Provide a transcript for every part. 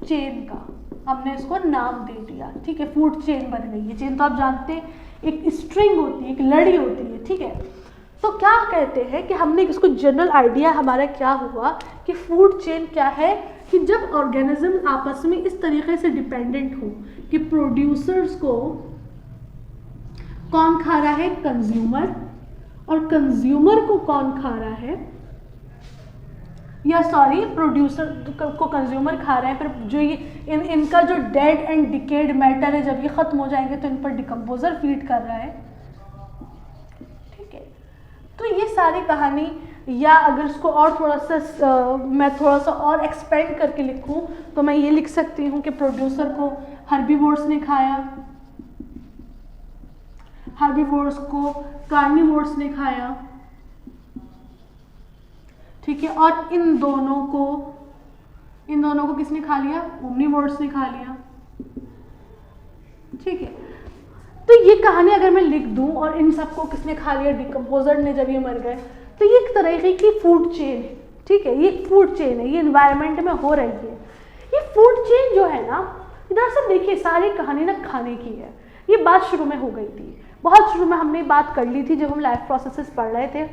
Chain का, हमने इसको नाम दे दिया, ठीक है, फूड चेन बन गई है। चेन तो आप जानते हैं एक स्ट्रिंग होती है, एक लड़ी होती है, ठीक है। तो क्या कहते हैं कि हमने इसको जनरल आइडिया हमारा क्या हुआ कि फूड चेन क्या है, कि जब ऑर्गेनिज्म आपस में इस तरीके से डिपेंडेंट हो कि प्रोड्यूसर्स को कौन खा रहा है, कंज्यूमर, और कंज्यूमर को कौन खा रहा है, या सॉरी प्रोड्यूसर को कंज्यूमर खा रहे हैं, फिर जो ये इनका जो डेड एंड डिकेड मैटर है जब ये ख़त्म हो जाएंगे तो इन पर डिकम्पोजर फीड कर रहा है, ठीक है। तो ये सारी कहानी, या अगर इसको और थोड़ा सा मैं थोड़ा सा और एक्सपेंड करके लिखूं तो मैं ये लिख सकती हूँ कि प्रोड्यूसर को हर्बीवोर्स ने खाया, हर्बीवोर्स को कार्निवोर्स ने खाया, ठीक है, और इन दोनों को किसने खा लिया, ओमनीवोर्स ने खा लिया, ठीक है। तो ये कहानी अगर मैं लिख दूं और इन सबको किसने खा लिया, डिकम्पोजर ने, जब ये मर गए, तो ये एक तरीके की फूड चेन है, ठीक है, ये फूड चेन है, ये एनवायरनमेंट में हो रही है। ये फूड चेन जो है ना, दरअसल देखिए सारी कहानी ना खाने की है। ये बात शुरू में हो गई थी, बहुत शुरू में हमने बात कर ली थी जब हम लाइफ प्रोसेसेस पढ़ रहे थे,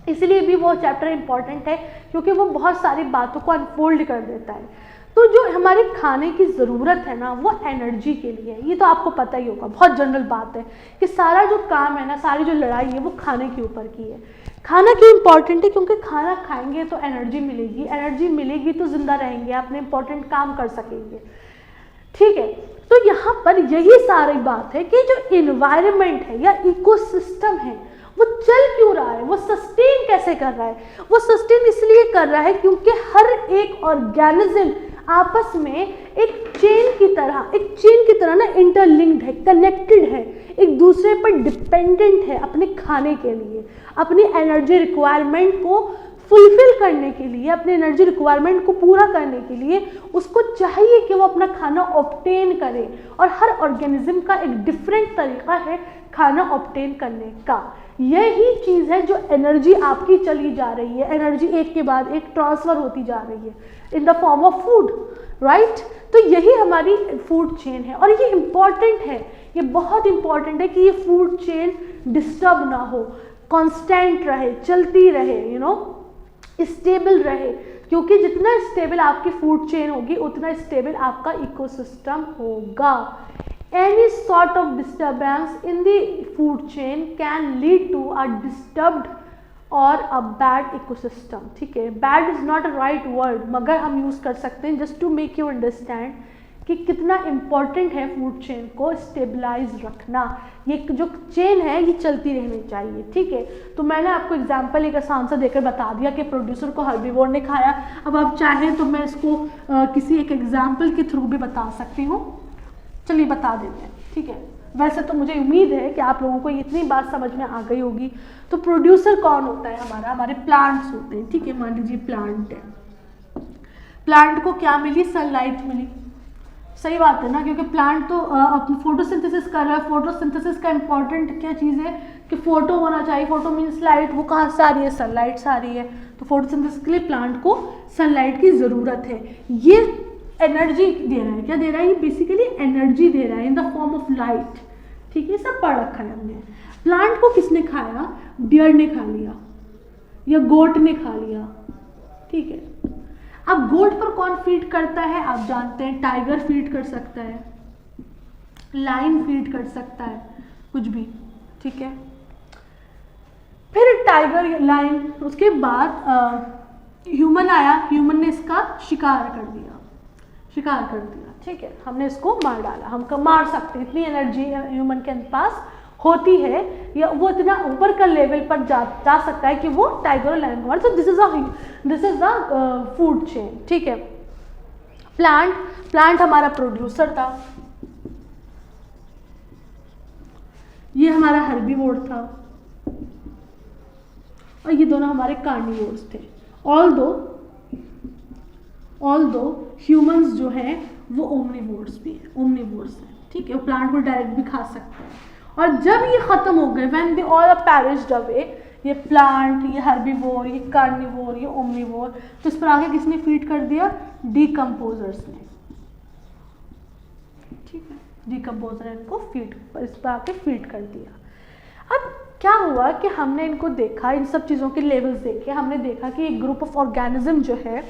इसलिए भी वो चैप्टर इंपॉर्टेंट है क्योंकि वो बहुत सारी बातों को अनफोल्ड कर देता है। तो जो हमारे खाने की ज़रूरत है ना, वो एनर्जी के लिए है, ये तो आपको पता ही होगा, बहुत जनरल बात है कि सारा जो काम है ना, सारी जो लड़ाई है वो खाने के ऊपर की है। खाना क्यों इंपॉर्टेंट है, क्योंकि खाना खाएंगे तो एनर्जी मिलेगी, एनर्जी मिलेगी तो जिंदा रहेंगे, अपने इंपॉर्टेंट काम कर सकेंगे, ठीक है। तो यहाँ पर यही सारी बात है कि जो इन्वायरमेंट है या इकोसिस्टम है वो चल क्यों रहा है, वो सस्टेन कैसे कर रहा है, वो सस्टेन इसलिए कर रहा है क्योंकि हर एक ऑर्गेनिज्म आपस में एक चेन की तरह ना इंटरलिंक्ड है, कनेक्टेड है, एक दूसरे पर डिपेंडेंट है अपने खाने के लिए, अपनी एनर्जी रिक्वायरमेंट को फुलफिल करने के लिए, अपने एनर्जी रिक्वायरमेंट को पूरा करने के लिए उसको चाहिए कि वो अपना खाना ऑब्टेन करे। और हर ऑर्गेनिज्म का एक डिफरेंट तरीका है खाना ऑब्टेन करने का। यही चीज़ है जो एनर्जी आपकी चली जा रही है, एनर्जी एक के बाद एक ट्रांसफ़र होती जा रही है in the form of food, right. तो यही हमारी फूड चेन है और ये इम्पॉर्टेंट है, ये बहुत इम्पॉर्टेंट है कि ये फूड चेन डिस्टर्ब ना हो, कांस्टेंट रहे, चलती रहे, यू नो, स्टेबल रहे, क्योंकि जितना स्टेबल आपकी फूड चेन होगी उतना स्टेबल आपका इकोसिस्टम होगा। Any sort of disturbance in the food chain can lead to a disturbed or a bad ecosystem, ठीक है। bad is not a right word, मगर हम यूज़ कर सकते हैं just to make you understand कि कितना इम्पॉर्टेंट है फूड चेन को स्टेबलाइज रखना। ये जो चेन है ये चलती रहनी चाहिए, ठीक है। तो मैंने आपको एग्जांपल एक आसान सा देकर बता दिया कि प्रोड्यूसर को हर्बीवोर ने खाया। अब आप चाहें तो मैं इसको किसी एक एग्जाम्पल के थ्रू भी बता सकती हूँ, चलिए बता देते हैं, ठीक है। वैसे तो मुझे उम्मीद है कि आप लोगों को इतनी बात समझ में आ गई होगी। तो प्रोड्यूसर कौन होता है हमारा, हमारे प्लांट्स होते हैं, ठीक है। मान लीजिए प्लांट है, प्लांट को क्या मिली, सनलाइट मिली, सही बात है ना, क्योंकि प्लांट तो फोटोसिंथेसिस कर रहा है। फोटोसिंथेसिस का इंपॉर्टेंट क्या चीज़ है कि फोटो होना चाहिए, फोटो मीन्स लाइट, वो कहाँ से आ रही है, सनलाइट से आ रही है। तो फोटोसिंथेसिस के लिए प्लांट को सनलाइट की ज़रूरत है। ये एनर्जी दे रहा है, क्या दे रहा है, ये बेसिकली एनर्जी दे रहा है in the form of light, ठीक है। सब पढ़ रखा है हमने। प्लांट को किसने खाया, डियर ने खा लिया या गोट ने खा लिया, ठीक है। अब गोट पर कौन फीड करता है, आप जानते हैं, टाइगर फीड कर सकता है, लायन फीड कर सकता है, कुछ भी, ठीक है। फिर टाइगर, लायन, उसके बाद ह्यूमन आया, ह्यूमन ने इसका शिकार कर दिया, ठीक है। हमने इसको मार डाला, हम मार सकते, इतनी एनर्जी ह्यूमन के पास होती है, या वो इतना ऊपर का लेवल पर जा सकता है कि वो टाइगर और लायन को मार। तो this is the food chain, ठीक है। प्लांट हमारा प्रोड्यूसर था, ये हमारा हर्बीवोर था, और ये दोनों हमारे कार्निवोर्स थे। ऑल्दो ह्यूमंस जो हैं वो ओमनीवोर्स भी हैं, ठीक है। वो प्लांट को डायरेक्ट भी खा सकते हैं। और जब ये ख़त्म हो गए, when they all are perished away, ये प्लांट, ये हर्बीवोर, ये कार्निवोर, ये ओमनीवोर, तो इस पर आगे किसने फीड कर दिया, डीकम्पोजर्स ने, ठीक है, डिकम्पोजर ने इनको फीड, इस पर आके फीड कर दिया। अब क्या हुआ कि हमने इनको देखा, इन सब चीज़ों के लेवल्स देखे, हमने देखा कि एक ग्रुप ऑफ ऑर्गेनिज्म जो है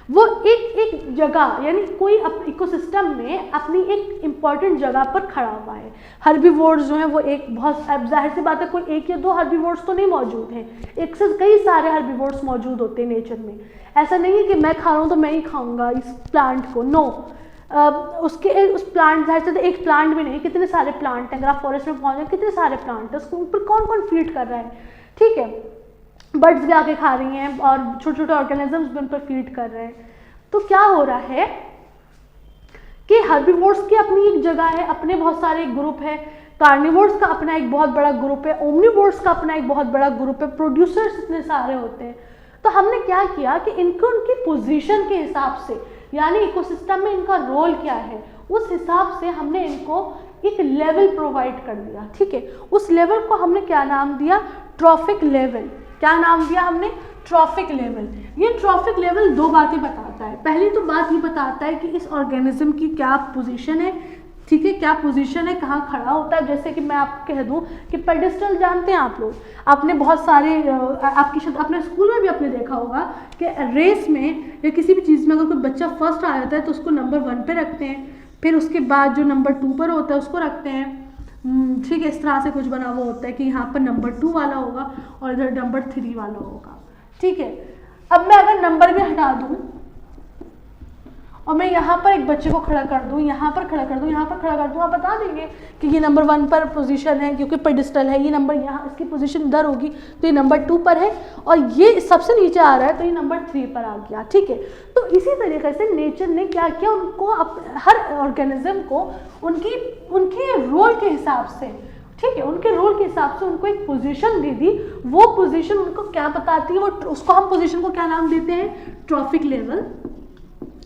वो एक जगह, यानी कोई इकोसिस्टम में अपनी एक इम्पॉर्टेंट जगह पर खड़ा हुआ है। हर्बीवोर्स जो है वो एक बहुत, जाहिर सी बात है कोई एक या दो हर्बीवोर्स तो नहीं मौजूद हैं, एक से कई सारे हर्बीवोर्स मौजूद होते हैं नेचर में। ऐसा नहीं है कि मैं खा रहा हूँ तो मैं ही खाऊंगा इस प्लांट को, नो। उसके उस प्लांट, जाहिर से एक प्लांट भी नहीं, कितने सारे प्लांट हैं, अगर आप फॉरेस्ट में पहुँचे कितने सारे प्लांट हैं, उसको उन पर कौन कौन फीड कर रहा है, ठीक है। बर्ड्स भी आके खा रही हैं और छोटे छोटे ऑर्गेनिजम्स भी उन पर फीड कर रहे हैं। तो क्या हो रहा है कि हर्बीवोर्स की अपनी एक जगह है, अपने बहुत सारे ग्रुप है, कार्निवोर्स का अपना एक बहुत बड़ा ग्रुप है, ओमनिवोर्स का अपना एक बहुत बड़ा ग्रुप है, प्रोड्यूसर्स इतने सारे होते हैं। तो हमने क्या किया कि इनको उनकी पोजीशन के हिसाब से, यानी इकोसिस्टम में इनका रोल क्या है, उस हिसाब से हमने इनको एक लेवल प्रोवाइड कर दिया, ठीक है। उस लेवल को हमने क्या नाम दिया, ट्रॉफिक लेवल। क्या नाम दिया हमने, ट्रॉफिक लेवल। ये ट्रॉफिक लेवल दो बातें बताता है। पहली तो बात ये बताता है कि इस ऑर्गेनिज्म की क्या पोजीशन है, ठीक है, क्या पोजीशन है, कहाँ खड़ा होता है। जैसे कि मैं आपको कह दूं कि पेडिस्टल जानते हैं आप लोग, आपने बहुत सारे अपने स्कूल में भी आपने देखा होगा कि रेस में या किसी भी चीज़ में अगर कोई बच्चा फर्स्ट आ जाता है तो उसको नंबर 1 पे रखते हैं, फिर उसके बाद जो नंबर 2 पर होता है उसको रखते हैं, ठीक है। इस तरह से कुछ बना हुआ होता है कि यहाँ पर नंबर 2 वाला होगा और इधर नंबर 3 वाला होगा, ठीक है। अब मैं अगर नंबर भी हटा दूँ और मैं यहाँ पर एक बच्चे को खड़ा कर दूँ, यहाँ पर खड़ा कर दूँ, यहाँ पर खड़ा कर दूँ, आप बता देंगे कि ये नंबर 1 पर पोजीशन है क्योंकि पेडिस्टल है, ये नंबर यहाँ, इसकी पोजीशन इधर होगी तो ये नंबर 2 पर है, और ये सबसे नीचे आ रहा है तो ये नंबर 3 पर आ गया, ठीक है। तो इसी तरीके से नेचर ने क्या किया, उनको हर ऑर्गेनिज्म को उनके रोल के हिसाब से, ठीक है, उनके रोल के हिसाब से उनको एक पोजीशन दे दी। वो पोजीशन उनको क्या बताती है, वो उसको हम पोजीशन को क्या नाम देते हैं, ट्रॉफिक लेवल।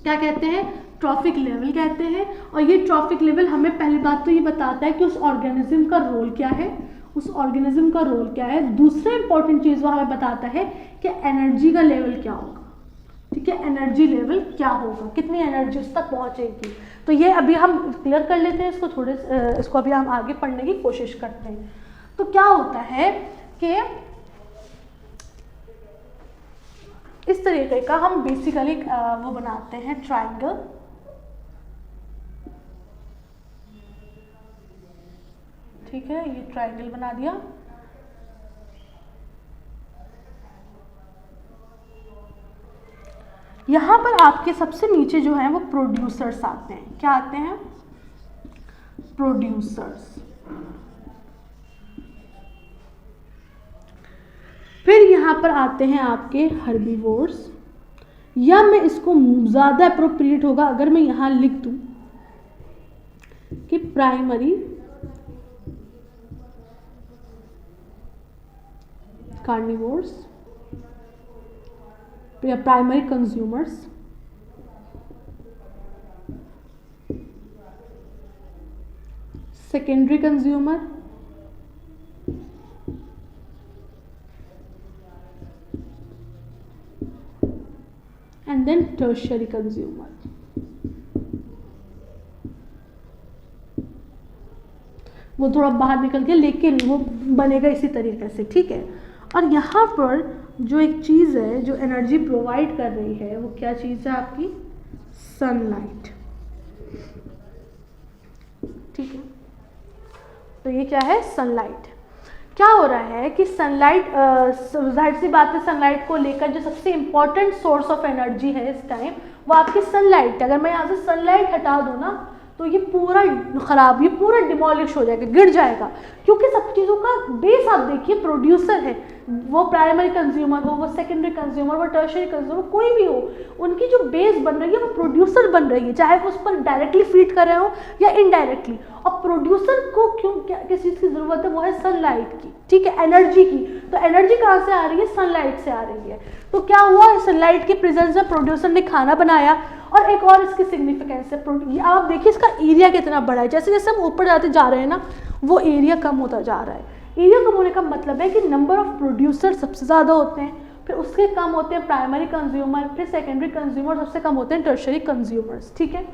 क्या कहते हैं, ट्रॉफिक लेवल कहते हैं। और ये ट्रॉफिक लेवल हमें पहली बात तो ये बताता है कि उस ऑर्गेनिज्म का रोल क्या है, उस ऑर्गेनिज्म का रोल क्या है। दूसरा इंपॉर्टेंट चीज़ वो हमें बताता है कि एनर्जी का लेवल क्या होगा, ठीक है, एनर्जी लेवल क्या होगा, कितनी एनर्जी उस तक पहुँचेगी। तो ये अभी हम क्लियर कर लेते हैं इसको, इसको अभी हम आगे पढ़ने की कोशिश करते हैं। तो क्या होता है कि इस तरीके का हम बेसिकली वो बनाते हैं ट्रायंगल, ठीक है, ये ट्रायंगल बना दिया। यहाँ पर आपके सबसे नीचे जो है वो प्रोड्यूसर्स आते हैं। क्या आते हैं, प्रोड्यूसर्स। फिर यहाँ पर आते हैं आपके हर्बीवोर्स, या मैं इसको ज़्यादा अप्रोप्रिएट होगा अगर मैं यहाँ लिख दूँ कि प्राइमरी कार्निवोर्स या primary consumers, secondary consumer, and then tertiary consumer। वो थोड़ा बाहर निकल के लेकिन वो बनेगा इसी तरीके से, ठीक है। और यहाँ पर जो एक चीज़ है जो एनर्जी प्रोवाइड कर रही है वो क्या चीज़ है आपकी, सनलाइट, ठीक है। तो ये क्या है, सनलाइट। क्या हो रहा है कि सनलाइट, जाहिर सी बात है सनलाइट को लेकर जो सबसे इम्पॉर्टेंट सोर्स ऑफ एनर्जी है इस टाइम वो आपकी सनलाइट है। अगर मैं यहाँ से सनलाइट हटा दूँ ना तो ये पूरा ख़राब, ये पूरा डिमोलिश हो जाएगा, गिर जाएगा, क्योंकि सब चीज़ों का बेस आप देखिए प्रोड्यूसर है, वो प्राइमरी कंज्यूमर हो, वो सेकेंडरी कंज्यूमर, वो टर्शियरी कंज्यूमर, कोई भी हो, उनकी जो बेस बन रही है वो प्रोड्यूसर बन रही है, चाहे वो उस पर डायरेक्टली फीड कर रहे हो या इनडायरेक्टली। और प्रोड्यूसर को क्यों, क्या किस चीज़ की ज़रूरत है, वो है सनलाइट की, ठीक है, एनर्जी की। तो एनर्जी कहाँ से आ रही है, सनलाइट से आ रही है। तो क्या हुआ, सनलाइट की प्रेजेंस में प्रोड्यूसर ने खाना बनाया। और एक और इसकी सिग्निफिकेंस है, आप देखिए इसका एरिया कितना बड़ा है, जैसे जैसे हम ऊपर जाते जा रहे हैं ना वो एरिया कम होता जा रहा है। एरिया कम होने का मतलब है कि नंबर ऑफ प्रोड्यूसर सबसे ज़्यादा होते हैं, फिर उसके कम होते हैं प्राइमरी कंज्यूमर, फिर सेकेंडरी कंज्यूमर, सबसे कम होते हैं टर्शियरी कंज्यूमर्स, ठीक है।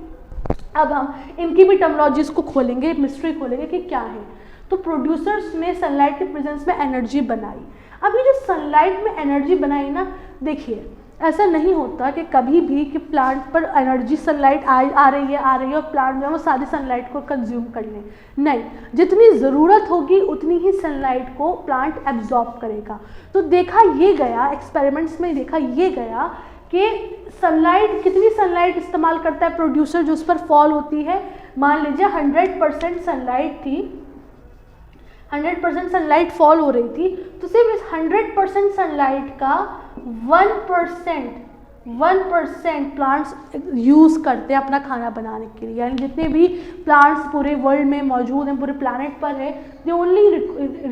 अब हम इनकी भी टर्मिनोलॉजीज को खोलेंगे, मिस्ट्री खोलेंगे कि क्या है। तो प्रोड्यूसर्स ने सनलाइट के प्रेजेंस में एनर्जी बनाई। अब ये जो सनलाइट में एनर्जी बनाई ना, देखिए ऐसा नहीं होता कि कभी भी कि प्लांट पर एनर्जी सनलाइट आ रही है और प्लांट जो है वो सारी सनलाइट को कंज्यूम कर लें, नहीं, जितनी ज़रूरत होगी उतनी ही सनलाइट को प्लांट एब्जॉर्ब करेगा। तो देखा ये गया, एक्सपेरिमेंट्स में देखा ये गया कि सनलाइट, कितनी सनलाइट इस्तेमाल करता है प्रोड्यूसर जो उस पर फॉल होती है। मान लीजिए 100% सनलाइट थी, 100% सनलाइट फॉल हो रही थी, तो सिर्फ इस 100% सनलाइट का 1% प्लांट्स यूज़ करते हैं अपना खाना बनाने के लिए। यानी जितने भी प्लांट्स पूरे वर्ल्ड में मौजूद हैं, पूरे प्लानट पर है, they only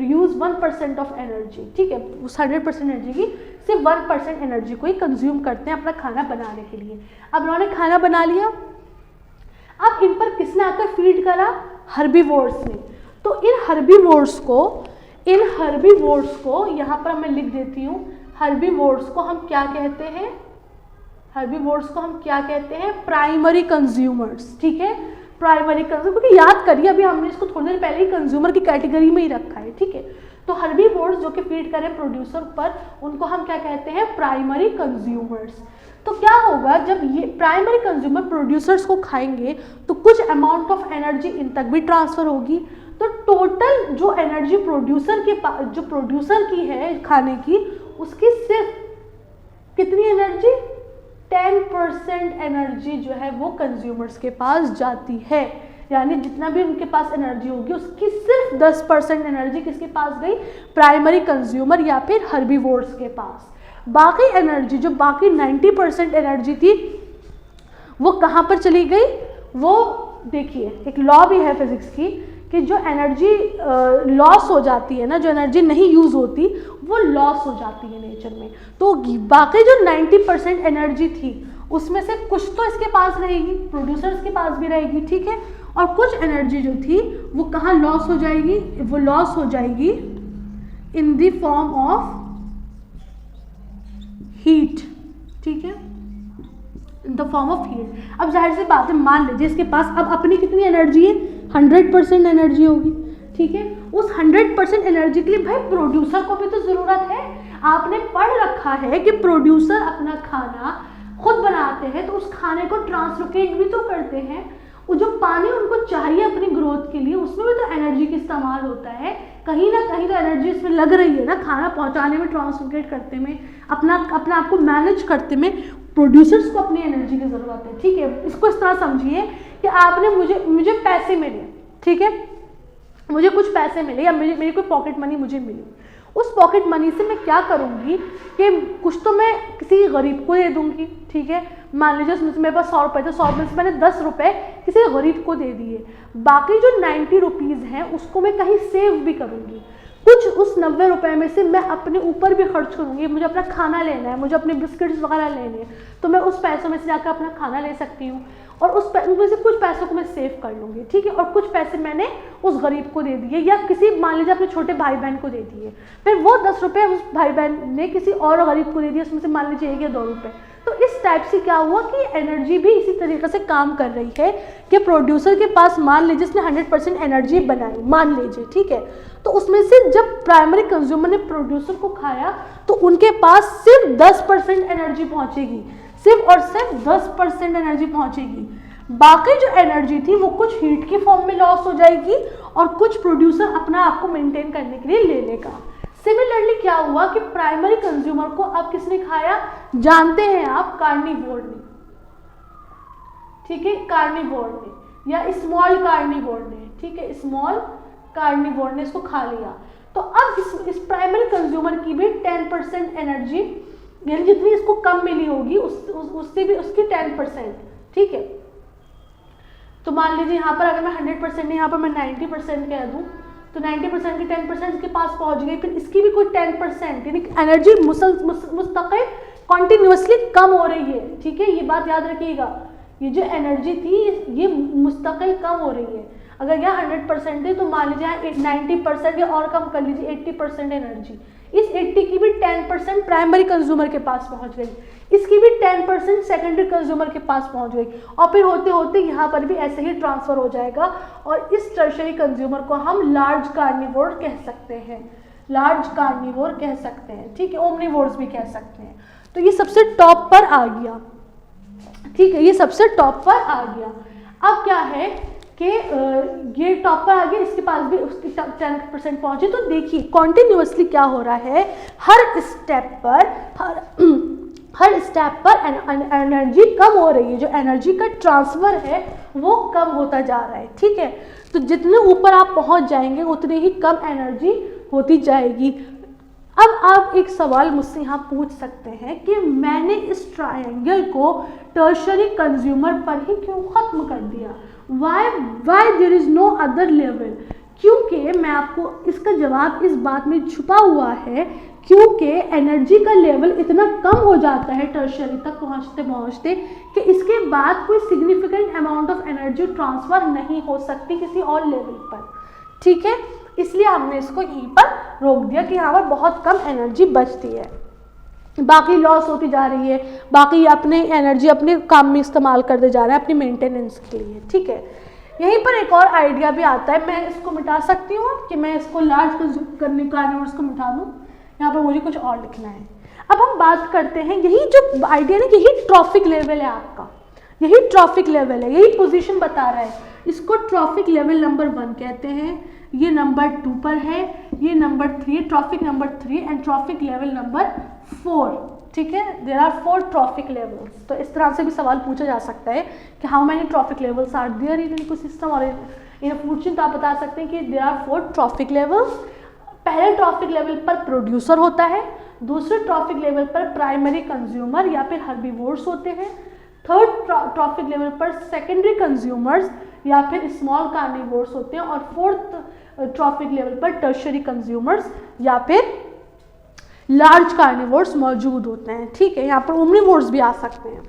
use 1% of energy, ठीक है। उस 100% एनर्जी की सिर्फ 1% एनर्जी को ही कंज्यूम करते हैं अपना खाना बनाने के लिए। अब उन्होंने खाना बना लिया, अब इन पर किसने आकर फीड करा? हर्बीवोर्स ने। तो इन हर्बीवोर्स को यहाँ पर मैं लिख देती हूँ, हर्बीवोर्स को हम क्या कहते हैं? हर्बीवोर्स को हम क्या कहते हैं? प्राइमरी कंज्यूमर्स, ठीक है, प्राइमरी कंज्यूमर। क्योंकि याद करिए अभी हमने इसको थोड़ी देर पहले ही कंज्यूमर की कैटेगरी में ही रखा है, ठीक है। तो हर्बीवोर्स जो कि फीड करें प्रोड्यूसर पर, उनको हम क्या कहते हैं? Primary consumers. तो क्या होगा जब ये प्राइमरी कंज्यूमर प्रोड्यूसर्स को खाएंगे तो कुछ अमाउंट ऑफ एनर्जी इन तक भी ट्रांसफर होगी। तो टोटल जो एनर्जी प्रोड्यूसर के पास, जो प्रोड्यूसर की है खाने की, उसकी सिर्फ कितनी एनर्जी? 10% एनर्जी जो है वो कंज्यूमर्स के पास जाती है। यानी जितना भी उनके पास एनर्जी होगी उसकी सिर्फ 10% एनर्जी किसके पास गई? प्राइमरी कंज्यूमर या फिर हर्बीवोर्स के पास। बाकी एनर्जी, जो बाकी 90% एनर्जी थी, वो कहाँ पर चली गई? वो देखिए एक लॉ भी है फिजिक्स की कि जो एनर्जी लॉस हो जाती है ना, जो एनर्जी नहीं यूज़ होती वो लॉस हो जाती है नेचर में। तो बाकी जो 90% एनर्जी थी उसमें से कुछ तो इसके पास रहेगी, प्रोड्यूसर्स के पास भी रहेगी, ठीक है, और कुछ एनर्जी जो थी वो कहाँ लॉस हो जाएगी? वो लॉस हो जाएगी in the form of heat, ठीक है, in the form of heat. अब जाहिर सी बात है, मान लीजिए इसके पास अब अपनी कितनी एनर्जी है? 100% एनर्जी होगी, ठीक है। उस 100% एनर्जी के लिए भाई प्रोड्यूसर को भी तो ज़रूरत है। आपने पढ़ रखा है कि प्रोड्यूसर अपना खाना खुद बनाते हैं, तो उस खाने को ट्रांसलोकेट भी तो करते हैं। वो जो पानी उनको चाहिए अपनी ग्रोथ के लिए, उसमें भी तो एनर्जी का इस्तेमाल होता है। कहीं ना कहीं तो एनर्जी इसमें लग रही है ना, खाना पहुंचाने में, ट्रांसलोकेट करते में, अपना आप को मैनेज करते में प्रोड्यूसर्स को अपनी एनर्जी की ज़रूरत है, ठीक है। इसको इस तरह समझिए कि आपने मुझे पैसे मिले, ठीक है, मुझे कुछ पैसे मिले या मेरी कोई पॉकेट मनी मुझे मिली। उस पॉकेट मनी से मैं क्या करूँगी कि कुछ तो मैं किसी गरीब को दे दूँगी, ठीक है। मान लीजिए मेरे पास 100 रुपये थे, 100 रुपये से मैंने 10 रुपये किसी गरीब को दे दिए। बाकी जो 90 रुपीज़ हैं उसको मैं कहीं सेव भी करूँगी। कुछ उस 90 रुपये में से मैं अपने ऊपर भी खर्च करूँगी। मुझे अपना खाना लेना है, मुझे अपने बिस्किट्स वगैरह लेने हैं, तो मैं उस पैसों में से जाकर अपना खाना ले सकती हूँ। और उसमें से कुछ पैसों को मैं सेव कर लूँगी, ठीक है, और कुछ पैसे मैंने उस गरीब को दे दिए या किसी, मान लीजिए अपने छोटे भाई बहन को दे दिए। फिर वो 10 रुपये उस भाई बहन ने किसी और गरीब को दे दिए, उसमें से मान लीजिए 1 या 2 रुपये। तो इस टाइप से क्या हुआ कि एनर्जी भी इसी तरीके से काम कर रही है कि प्रोड्यूसर के पास, मान लीजिए इसने 100% एनर्जी बनाई, मान लीजिए, ठीक है, तो उसमें से जब प्राइमरी कंज्यूमर ने प्रोड्यूसर को खाया तो उनके पास सिर्फ 10% एनर्जी पहुंचेगी, सिर्फ और सिर्फ 10% एनर्जी पहुंचेगी। बाकी जो एनर्जी थी वो कुछ हीट की फॉर्म में लॉस हो जाएगी और कुछ प्रोड्यूसर अपना आप को मेंटेन करने के लिए ले लेगा। सिमिलरली क्या हुआ कि प्राइमरी कंज्यूमर को अब किसने खाया? जानते हैं आप, कार्निवोर ने, ठीक है, कार्निवोर ने या स्मॉल कार्निवोर ने, ठीक है, स्मॉल कार्निवोर ने इसको खा लिया। तो अब इस प्राइमरी कंज्यूमर की भी 10% एनर्जी, यानी जितनी इसको कम मिली होगी उससे भी उसकी 10%, ठीक है। तो मान लीजिए यहाँ पर अगर मैं 100% नहीं, यहाँ पर मैं 90% कह दूँ, तो 90% की 10% इसके पास पहुँच गई। फिर इसकी भी कोई 10%, यानी एनर्जी मुस्तकिल कॉन्टिन्यूसली कम हो रही है, ठीक है, ये बात याद रखिएगा। ये जो एनर्जी थी ये मुस्तकिल कम हो रही है। अगर यहाँ 100% है तो मान लीजिए यहाँ 90% या और कम कर लीजिए 80% एनर्जी, इस 80 की भी 10% प्राइमरी कंज्यूमर के पास पहुँच गई। इसकी भी 10% सेकेंडरी कंज्यूमर के पास पहुंच गई, और फिर होते होते यहाँ पर भी ऐसे ही ट्रांसफर हो जाएगा, और इस टर्शरी कंज्यूमर को हम लार्ज कार्निवोर कह सकते हैं, लार्ज कार्निवोर कह सकते हैं, ठीक है, ओमनिवोर्स भी कह सकते हैं। तो ये सबसे टॉप पर आ गया, ठीक है, ये सबसे टॉप पर आ गया। अब क्या है कि ये टॉप पर आ गया, इसके पास भी उसकी 10% पहुंची। तो देखिए कॉन्टिन्यूसली क्या हो रहा है, हर स्टेप पर एनर्जी कम हो रही है, जो एनर्जी का ट्रांसफर है वो कम होता जा रहा है, ठीक है। तो जितने ऊपर आप पहुंच जाएंगे उतनी ही कम एनर्जी होती जाएगी। अब आप एक सवाल मुझसे यहाँ पूछ सकते हैं कि मैंने इस ट्रायंगल को टर्शरी कंज्यूमर पर ही क्यों खत्म कर दिया, why there is no other level. क्योंकि मैं आपको इसका जवाब इस बात में छुपा हुआ है, क्योंकि एनर्जी का लेवल इतना कम हो जाता है टर्शरी तक पहुँचते पहुँचते कि इसके बाद कोई significant amount of energy transfer नहीं हो सकती किसी और लेवल पर, ठीक है। इसलिए हमने इसको यहीं पर रोक दिया कि यहाँ पर बहुत कम एनर्जी बचती है, बाकी लॉस होती जा रही है, बाकी अपने एनर्जी अपने काम में इस्तेमाल करते जा रहे हैं अपनी मेंटेनेंस के लिए, ठीक है। यहीं पर एक और आइडिया भी आता है, मैं इसको मिटा सकती हूँ कि मैं इसको लार्ज करने का इसको मिटा दूँ, यहाँ पर मुझे कुछ और लिखना है। अब हम बात करते हैं, यही जो आइडिया ना, यही ट्रॉफिक लेवल है आपका, यही ट्रॉफिक लेवल है, यही पोजीशन बता रहा है। इसको ट्रॉफिक लेवल नंबर 1 कहते हैं, ये नंबर 2 पर है, ये number 3, trophic number 3 and trophic level number 4, ठीक है। There are 4 trophic levels. तो इस तरह से भी सवाल पूछा जा सकता है कि how many trophic levels are there in ecosystem और इन फूड चेन। तो आप बता सकते हैं कि देयर आर 4 ट्रॉफिक लेवल्स। पहले ट्रॉफिक लेवल पर प्रोड्यूसर होता है, दूसरे ट्रॉफिक लेवल पर प्राइमरी कंज्यूमर या फिर हर्बीवोर्स होते हैं, थर्ड ट्रॉफिक लेवल पर सेकेंडरी कंज्यूमर्स या फिर स्मॉल कार्निवोर्स होते हैं, और फोर्थ ट्रॉफिक लेवल पर टर्शरी कंज्यूमर्स या फिर लार्ज कार्निवोर्स मौजूद होते हैं, ठीक है। यहाँ पर ओमनिवोर्स भी आ सकते हैं।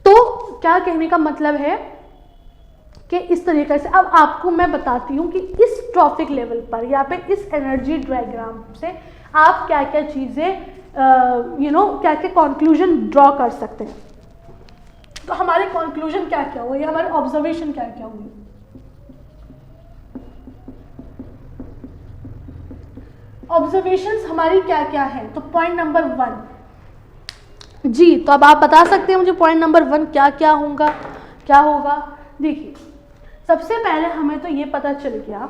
तो क्या कहने का मतलब है कि इस तरीके से अब आपको मैं बताती हूँ कि इस ट्रॉफिक लेवल पर या फिर इस एनर्जी डायग्राम से आप क्या क्या चीज़ें क्या क्या कंक्लूजन ड्रॉ कर सकते हैं। तो हमारे कंक्लूजन क्या क्या हुए, हमारे ऑब्जर्वेशन क्या क्या हुए। ऑब्जर्वेशंस हमारी क्या क्या है, तो पॉइंट नंबर 1 जी, तो अब आप बता सकते हैं मुझे पॉइंट नंबर 1 क्या क्या होगा, क्या होगा। देखिए सबसे पहले हमें तो ये पता चल गया,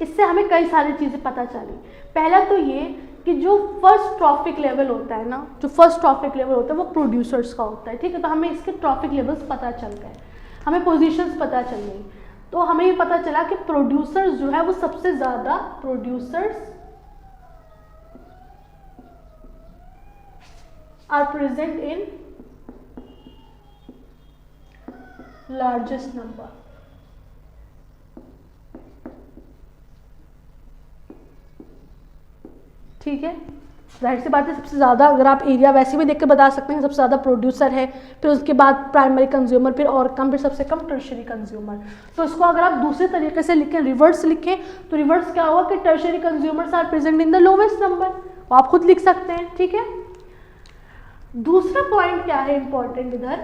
इससे हमें कई सारी चीज़ें पता चली। पहला तो ये कि जो फर्स्ट ट्रॉफिक लेवल होता है ना, जो फर्स्ट ट्रॉफिक लेवल होता है वो प्रोड्यूसर्स का होता है, ठीक है। तो हमें इसके ट्रॉफिक लेवल्स पता चल गए, हमें पोजीशंस पता चल गई। तो हमें ये पता चला कि प्रोड्यूसर्स जो है वो सबसे ज़्यादा, producers are present in largest number, ठीक है। जाहिर सी बात है सबसे ज़्यादा, अगर आप एरिया वैसे भी देख के बता सकते हैं, सबसे ज़्यादा प्रोड्यूसर है, फिर उसके बाद प्राइमरी कंज्यूमर, फिर और कम, फिर सबसे कम टर्शरी कंज्यूमर। तो इसको अगर आप दूसरे तरीके से लिखें, रिवर्स लिखें, तो रिवर्स क्या होगा कि tertiary consumers are present in the lowest number, वो आप खुद लिख सकते हैं, ठीक है। दूसरा पॉइंट क्या है इंपॉर्टेंट इधर,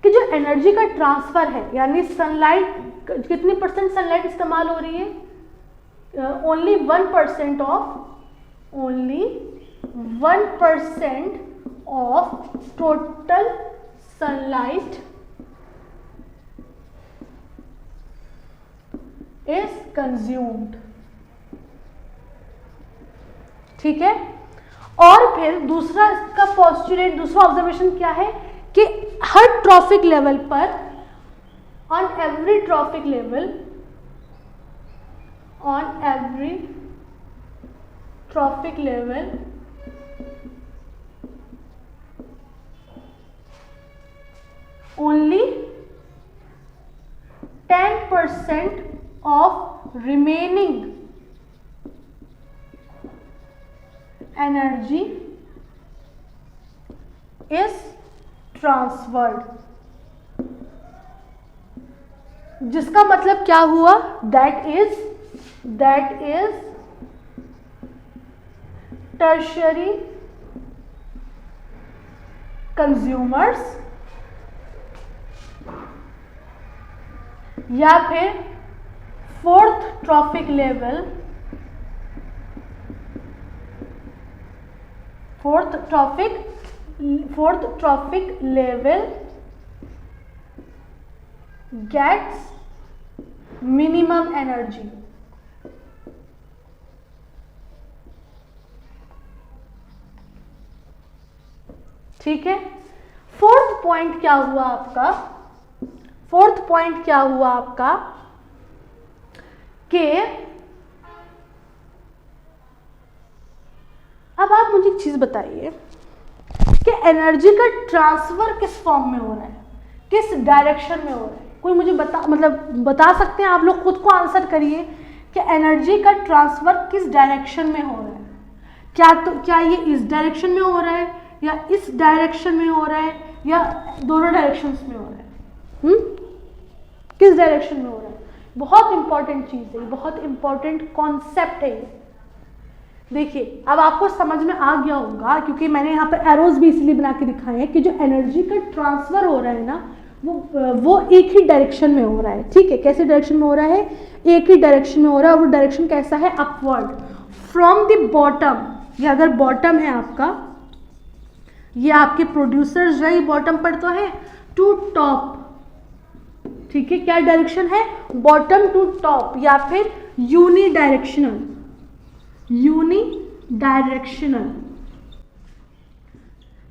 कि जो एनर्जी का ट्रांसफर है, यानी सनलाइट, कितनी परसेंट सनलाइट इस्तेमाल हो रही है, only 1% of total sunlight is consumed, ठीक है। और फिर दूसरा इसका पोस्टुलेट, दूसरा ऑब्जर्वेशन क्या है कि हर ट्रॉफिक लेवल पर, on every traffic level only 10% of remaining energy is transferred, जिसका मतलब क्या हुआ, दैट इज tertiary कंज्यूमर्स या फिर fourth trophic level, fourth trophic level gets minimum energy. ठीक है, फोर्थ पॉइंट क्या हुआ आपका, फोर्थ पॉइंट क्या हुआ आपका कि अब आप मुझे एक चीज बताइए कि एनर्जी का ट्रांसफर किस फॉर्म में हो रहा है, किस डायरेक्शन में हो रहा है। कोई मुझे बता सकते हैं, आप लोग खुद को आंसर करिए कि एनर्जी का ट्रांसफर किस डायरेक्शन में हो रहा है। क्या ये इस डायरेक्शन में हो रहा है, या इस डायरेक्शन में हो रहा है, या दोनों डायरेक्शंस में हो रहा है? किस डायरेक्शन में हो रहा है? बहुत इंपॉर्टेंट चीज है, बहुत इंपॉर्टेंट कॉन्सेप्ट है ये। देखिए अब आपको समझ में आ गया होगा, क्योंकि मैंने यहाँ पर एरोज भी इसलिए बना के दिखाए हैं कि जो एनर्जी का ट्रांसफर हो रहा है ना, वो एक ही डायरेक्शन में हो रहा है। ठीक है, कैसे डायरेक्शन में हो रहा है? एक ही डायरेक्शन में हो रहा है। वो डायरेक्शन कैसा है? Upward, from the bottom. ये अगर बॉटम है आपका, ये आपके प्रोड्यूसर्स रही बॉटम पर तो है, टू टॉप। ठीक है, क्या डायरेक्शन है? बॉटम टू टॉप, या फिर यूनी डायरेक्शनल।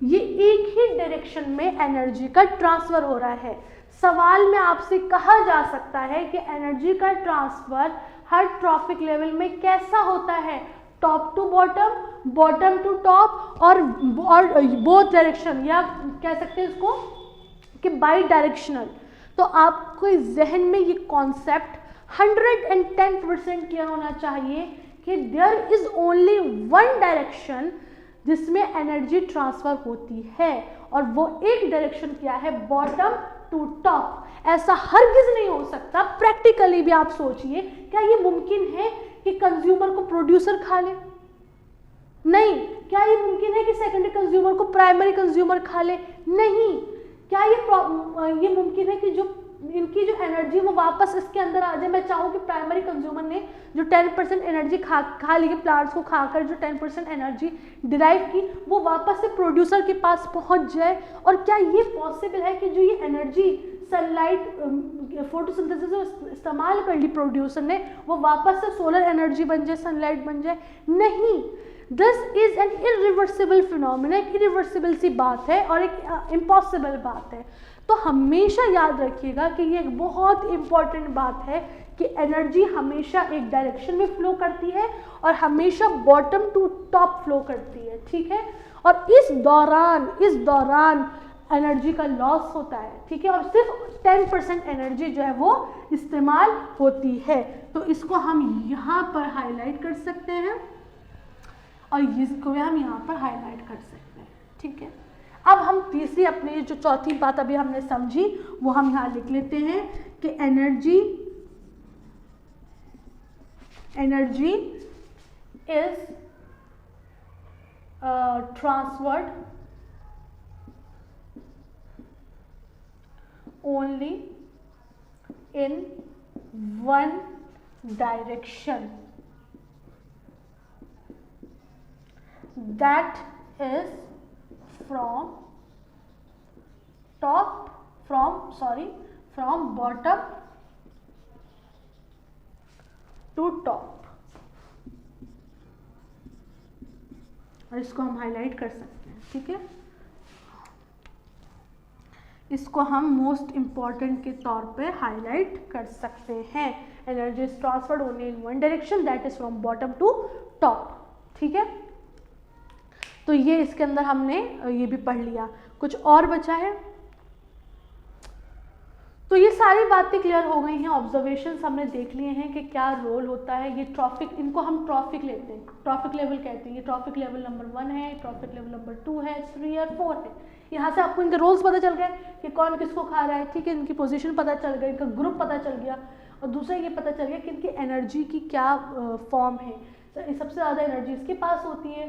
ये एक ही डायरेक्शन में एनर्जी का ट्रांसफर हो रहा है। सवाल में आपसे कहा जा सकता है कि एनर्जी का ट्रांसफर हर ट्रॉफिक लेवल में कैसा होता है? Top to bottom, bottom to top, और बोथ डायरेक्शन, या कह सकते हैं इसको कि बाई डायरेक्शनल। तो आपको जहन में ये कॉन्सेप्ट 110% क्लियर होना चाहिए कि there is only one direction जिसमें एनर्जी ट्रांसफर होती है, और वो एक डायरेक्शन क्या है? Bottom to top. ऐसा हरगिज नहीं हो सकता। प्रैक्टिकली भी आप सोचिए, क्या ये मुमकिन है कि कंज्यूमर को प्रोड्यूसर खा ले? नहीं। क्या ये मुमकिन है कि सेकेंडरी कंज्यूमर को प्राइमरी कंज्यूमर खा ले? नहीं। क्या ये मुमकिन है कि जो इनकी जो एनर्जी वो वापस इसके अंदर आ जाए? मैं चाहूँ कि प्राइमरी कंज्यूमर ने जो 10% एनर्जी खा ली, प्लांट्स को खाकर जो 10% एनर्जी डिराइव की, वो वापस से प्रोड्यूसर के पास पहुंच जाए। और क्या ये पॉसिबल है कि जो ये एनर्जी सनलाइट फोटोसिंथेसिस इस्तेमाल कर ली प्रोड्यूसर ने, वो वापस से सोलर एनर्जी बन जाए, सनलाइट बन जाए? नहीं। This is an irreversible phenomena, एक इरिवर्सिबल सी बात है और एक इम्पॉसिबल बात है। तो हमेशा याद रखिएगा कि ये एक बहुत इंपॉर्टेंट बात है कि एनर्जी हमेशा एक डायरेक्शन में फ्लो करती है और हमेशा बॉटम टू टॉप फ्लो करती है। ठीक है, और इस दौरान एनर्जी का लॉस होता है। ठीक है, और सिर्फ 10% एनर्जी जो है वो इस्तेमाल होती है। तो इसको हम यहाँ पर हाईलाइट कर सकते हैं और इसको हम यहाँ पर हाईलाइट कर सकते हैं। ठीक है, अब हम तीसरी अपनी जो चौथी बात अभी हमने समझी वो हम यहाँ लिख लेते हैं कि energy is transferred only in one direction, that is from bottom to top। और इसको हम हाईलाइट कर सकते हैं। ठीक है, इसको हम मोस्ट इंपॉर्टेंट के तौर पे हाईलाइट कर सकते हैं। Energy is transferred only in one direction, that is from bottom to top. ठीक है, तो ये इसके अंदर हमने ये भी पढ़ लिया। कुछ और बचा है? तो ये सारी बातें क्लियर हो गई हैं। ऑब्जर्वेशंस हमने देख लिए हैं कि क्या रोल होता है। ये ट्रॉफिक, इनको हम ट्रॉफिक लेते हैं, ट्रॉफिक लेवल कहते हैं। ये ट्रॉफिक लेवल नंबर 1 है, ट्रॉफिक लेवल नंबर 2 है, 3 और 4 है। यहाँ से आपको इनके रोल्स पता चल गए कि कौन किसको खा रहा है। ठीक है, इनकी पोजीशन पता चल गई, इनका ग्रुप पता चल गया, और दूसरा ये पता चल गया कि इनकी एनर्जी की क्या फॉर्म है। सबसे ज़्यादा एनर्जी इसके पास होती है,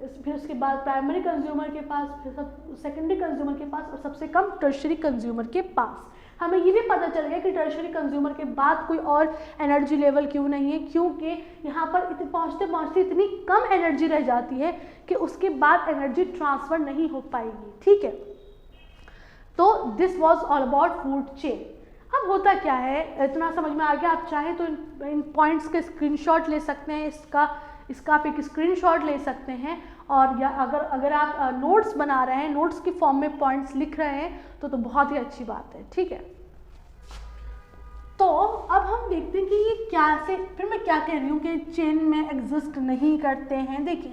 फिर उसके बाद प्राइमरी कंज्यूमर के पास, फिर सब सेकेंडरी कंज्यूमर के पास, और सबसे कम टर्शरी कंज्यूमर के पास। हमें ये भी पता चल गया कि टर्शरी कंज्यूमर के बाद कोई और एनर्जी लेवल क्यों नहीं है, क्योंकि यहाँ पर पहुँचते पहुँचते इतनी कम एनर्जी रह जाती है कि उसके बाद एनर्जी ट्रांसफ़र नहीं हो पाएगी। ठीक है, तो this was all about food chain. अब होता क्या है, इतना समझ में आ गया। आप चाहें तो इन पॉइंट्स के स्क्रीनशॉट ले सकते हैं, इसका आप एक स्क्रीनशॉट ले सकते हैं, और या अगर आप नोट्स बना रहे हैं, नोट्स की फॉर्म में पॉइंट्स लिख रहे हैं तो बहुत ही अच्छी बात है। ठीक है, तो अब हम देखते हैं कि ये क्या से, फिर मैं क्या कह रही हूँ कि चेन में एग्जिस्ट नहीं करते हैं। देखिए